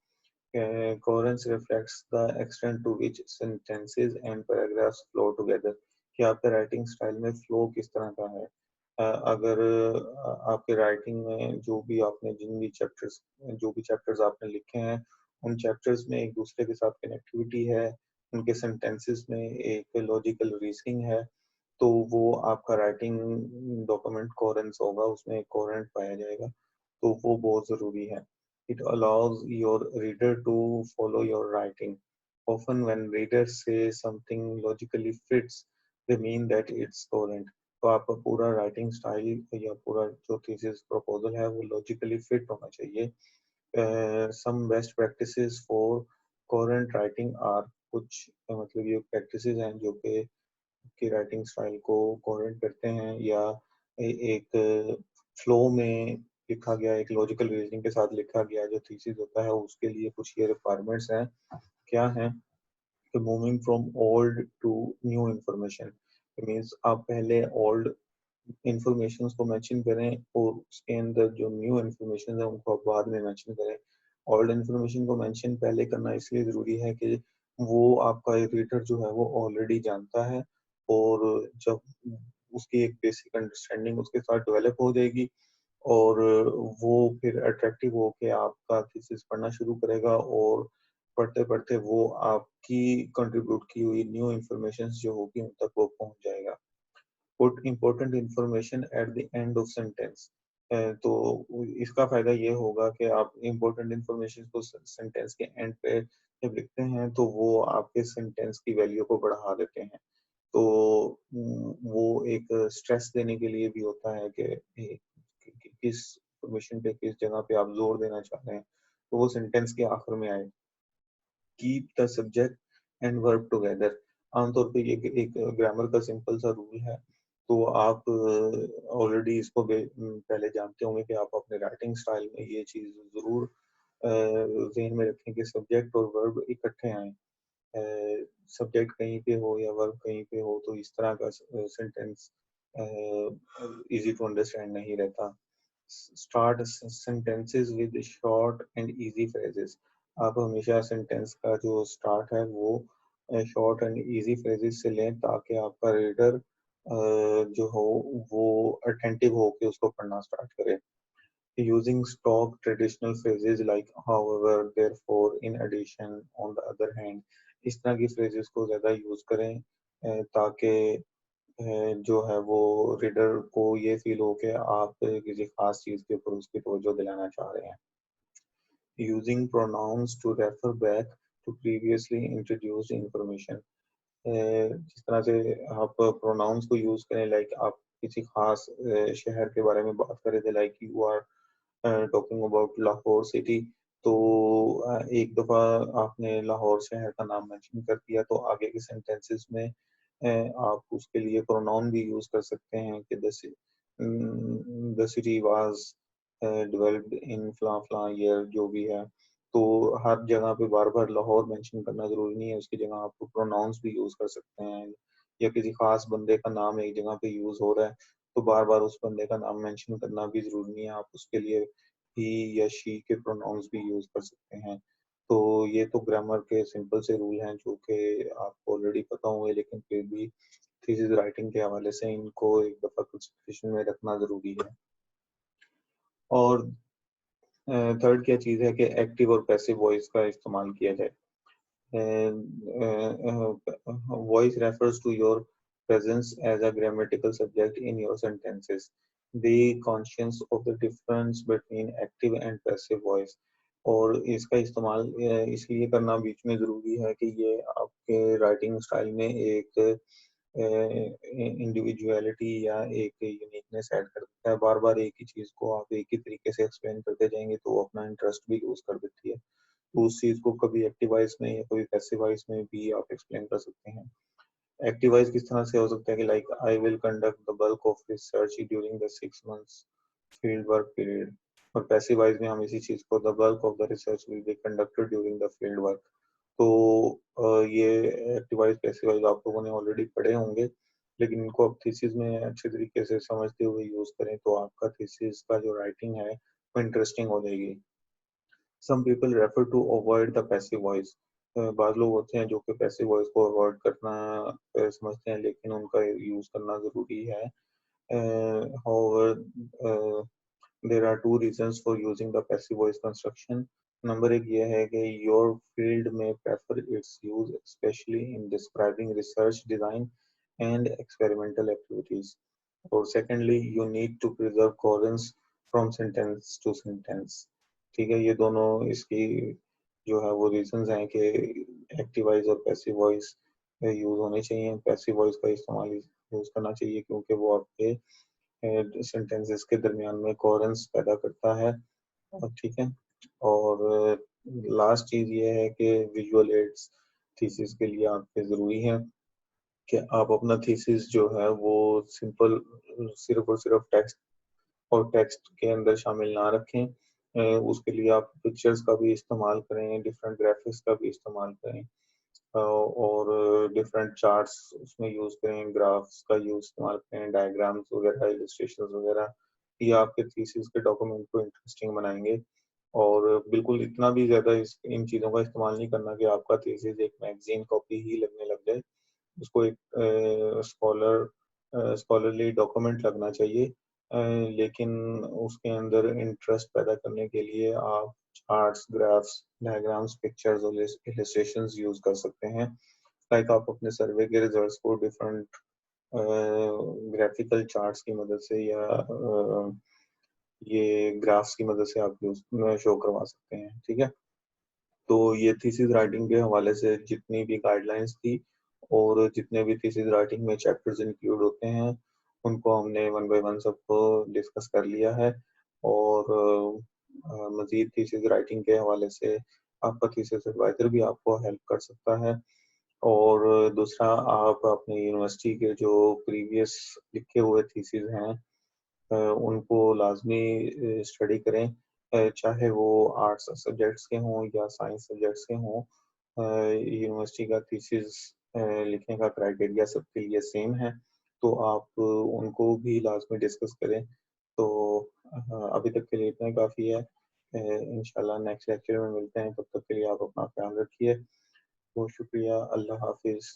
Coherence reflects the extent to which sentences and paragraphs flow together, कि आपका राइटिंग स्टाइल में फ्लो किस तरह का है। अगर आपके राइटिंग में जो भी चैप्टर्स आपने लिखे हैं उन चैप्टर्स में एक दूसरे के साथ कनेक्टिविटी है, उनके सेंटेंसेस में एक लॉजिकल रीजनिंग है, तो वो आपका राइटिंग डॉक्यूमेंट कोहेरेंस होगा, उसमें कोहेरेंट पाया जाएगा, तो वो बहुत ज़रूरी है। It allows your reader to follow your writing. Often when readers say something logically fits, they mean that it's coherent. तो आपका पूरा राइटिंग स्टाइल या पूरा जो थीसिस प्रपोजल है वो लॉजिकली फिट होना चाहिए। Some best practices for coherent writing are, कुछ मतलब ये प्रैक्टिसेस हैं जो कि राइटिंग स्टाइल को कोहेरेंट करते हैं या एक फ्लो में लिखा गया, एक लॉजिकल रीजनिंग के साथ लिखा गया जो थीसिस होता है उसके लिए कुछ ये रिक्वायरमेंट्स हैं। क्या हैं moving from old to new information means आप पहले ओल्ड इंफॉर्मेशन को मेंशन करें और उसके अंदर जो न्यू इंफॉर्मेशन है उनको आप बाद में मेंशन करें। ओल्ड इंफॉर्मेशन को मेंशन पहले करना इसलिए ज़रूरी है कि वो आपका रीडर जो है वो ऑलरेडी जानता है और जब उसकी एक बेसिक अंडरस्टैंडिंग उसके साथ डेवलप हो जाएगी और वो फिर अट्रैक्टिव होके आपका थीसिस पढ़ना शुरू करेगा और पढ़ते पढ़ते वो आपकी कंट्रीब्यूट की हुई न्यू इंफॉर्मेशन जो होगी उन तक वो पहुंच जाएगा। Put important information at the end of sentence. तो इसका फायदा ये होगा कि आप इम्पोर्टेंट इंफॉर्मेशन को सेंटेंस के एंड पे जब लिखते हैं तो वो आपके सेंटेंस की वैल्यू को बढ़ा देते हैं। तो वो एक स्ट्रेस देने के लिए भी होता है कि किस इंफॉर्मेशन पे किस जगह पे आप जोर देना चाह रहे हैं तो वो सेंटेंस के आखिर में आए। Keep the subject and verb together. आमतौर पे ये एक ग्रामर का सिंपल सा रूल है। तो आप ऑलरेडी इसको पहले जानते होंगे कि आप अपने राइटिंग स्टाइल में ये चीज़ ज़रूर ज़हन में रखें कि सब्जेक्ट और वर्ब इकट्ठे आएँ। सब्जेक्ट कहीं पे हो या वर्ब कहीं पे हो तो इस तरह का सेंटेंस इजी टू अंडरस्टैंड नहीं रहता। Start sentences with short and easy phrases. आप हमेशा सेंटेंस का जो स्टार्ट है वो शॉर्ट एंड इजी फ्रेजेस से लें ताकि आपका रीडर जो हो वो अटेंटिव होके उसको पढ़ना स्टार्ट करे। Using stock traditional phrases like however, therefore, in addition, on the other hand, इस तरह की phrases को ज़्यादा यूज़ करें ताकि जो है वो रीडर को ये फील हो कि आप किसी खास चीज़ के ऊपर उसकी तवज्जो दिलाना चाह रहे हैं। Using pronouns to refer back to previously introduced information। जिस तरह से आप प्रोनाउंस को यूज़ करें लाइक आप किसी खास शहर के बारे में बात कर रहे थे like you are talking about Lahore city. तो एक दफ़ा आपने लाहौर शहर का नाम मेंशन कर दिया तो आगे के सेंटेंसेस में आप उसके लिए प्रोनाउन भी यूज़ कर सकते हैं कि the city was developed in फलां फलां ईयर जो भी है। तो हर जगह पे बार-बार लाहौर मेंशन करना ज़रूरी नहीं है, उसकी जगह आप प्रोनाउंस भी यूज़ कर सकते हैं या किसी खास बंदे का नाम एक जगह पे यूज़ हो रहा है तो बार-बार उस बंदे का नाम मेंशन करना भी ज़रूरी नहीं है, आप उसके लिए ही या शी के प्रोनाउंस भी यूज़ कर सकते हैं। तो ये तो ग्रामर के सिंपल से रूल हैं जो कि आपको ऑलरेडी पता होंगे लेकिन फिर भी थीसिस राइटिंग के हवाले से इनको एक दफ़ा कंसिडरेशन में रखना ज़रूरी है। और थर्ड क्या चीज़ है कि एक्टिव और पैसिव वॉइस का इस्तेमाल किया जाए। Voice refers to your presence as a grammatical subject in your sentences. Be conscious of the difference between active and passive voice। और इसका इस्तेमाल इसलिए करना बीच में ज़रूरी है कि ये आपके राइटिंग स्टाइल में एक इंडिविजुअलिटी या एक यूनिकनेस ऐड कर देता है। बार बार एक ही चीज़ को आप एक ही तरीके से एक्सप्लेन करते जाएंगे तो वो अपना इंटरेस्ट भी लूज कर देती है। तो उस चीज़ को कभी एक्टिव वॉइस में या कभी पैसिव वॉइस में भी आप एक्सप्लेन कर सकते हैं। एक्टिव वॉइस किस तरह से हो सकता है कि like I will conduct the bulk of research during the 6 months field work period. और पैसिव वॉइस में हम इसी चीज़ को the bulk of the research will be conducted during the field work. तो ये एक्टिव वॉइस पैसिव वॉइस आप लोगों ने ऑलरेडी पढ़े होंगे लेकिन इनको आप थीसिस में अच्छे तरीके से समझते हुए यूज़ करें तो आपका थीसिस का जो राइटिंग है वो इंटरेस्टिंग हो जाएगी। Some people refer to avoid the passive voice। बाद लोग होते हैं जो कि पैसिव वॉइस को अवॉइड करना समझते हैं लेकिन उनका यूज़ करना ज़रूरी है। However, there are two reasons for using the passive voice construction। Number एक ये है कि your field may prefer its use especially in describing research design and experimental activities। और secondly, you need to preserve coherence from sentence to sentence। ठीक है, ये दोनों इसकी जो है वो रीजंस हैं कि एक्टिव वॉइस और पैसिव वॉइस यूज़ होने चाहिए। पैसिव वॉइस का इस्तेमाल यूज़ करना चाहिए क्योंकि वो आपके सेंटेंसेस के दरमियान में कोहेरेंस पैदा करता है। ठीक है, और लास्ट चीज़ ये है कि विजुअल एड्स थीसिस के लिए आपके ज़रूरी है कि आप अपना थीसिस जो है वो सिंपल सिर्फ और सिर्फ टेक्स्ट और टेक्स्ट के अंदर शामिल ना रखें। उसके लिए आप पिक्चर्स का भी इस्तेमाल करें, डिफरेंट ग्राफिक्स का भी इस्तेमाल करें। और डिफरेंट चार्ट्स उसमें यूज़ करें, ग्राफ्स का यूज़ इस्तेमाल करें, डायग्राम्स वगैरह, इलस्ट्रेशंस वगैरह। ये आपके थीसिस के डॉक्यूमेंट को इंटरेस्टिंग बनाएंगे। और बिल्कुल इतना भी ज़्यादा इस इन चीज़ों का इस्तेमाल नहीं करना कि आपका थीसिस एक मैगज़ीन कॉपी ही लगने लग जाए। उसको एक स्कॉलरली डॉक्यूमेंट लगना चाहिए। लेकिन उसके अंदर इंटरेस्ट पैदा करने के लिए आप चार्ट्स, ग्राफ्स, डायग्राम्स, पिक्चर्स और इलस्ट्रेशंस यूज़ कर सकते हैं। लाइक आप अपने सर्वे के रिजल्ट्स को डिफरेंट ग्राफिकल चार्ट्स की मदद से या ये ग्राफ्स की मदद से आप यूज़ शो करवा सकते हैं, ठीक है? तो ये थीसिस राइटिंग के हवाले से जितनी भी गाइडलाइंस थी और जितने भी थीसिस राइटिंग में चैप्टर्स इंक्लूड होते हैं, उनको हमने वन बाय वन सबको डिस्कस कर लिया है। और मज़ीद थीसिस राइटिंग के हवाले से आपका थीसिस एडवाइज़र भी आपको हेल्प कर सकता है। और दूसरा, आप अपनी यूनिवर्सिटी के जो प्रीवियस लिखे हुए थीसिस हैं उनको लाज़मी स्टडी करें, चाहे वो आर्ट्स सब्जेक्ट्स के हों या साइंस सब्जेक्ट्स के हों। यूनिवर्सिटी का थीसिस लिखने का क्राइटेरिया सबके लिए सेम है, तो आप उनको भी लाज़मी डिस्कस करें। तो अभी तक के लिए इतना ही काफ़ी है। इंशाल्लाह नेक्स्ट लेक्चर में मिलते हैं, तब तक के लिए आप अपना ख्याल रखिए। बहुत शुक्रिया, अल्लाह हाफ़िज़।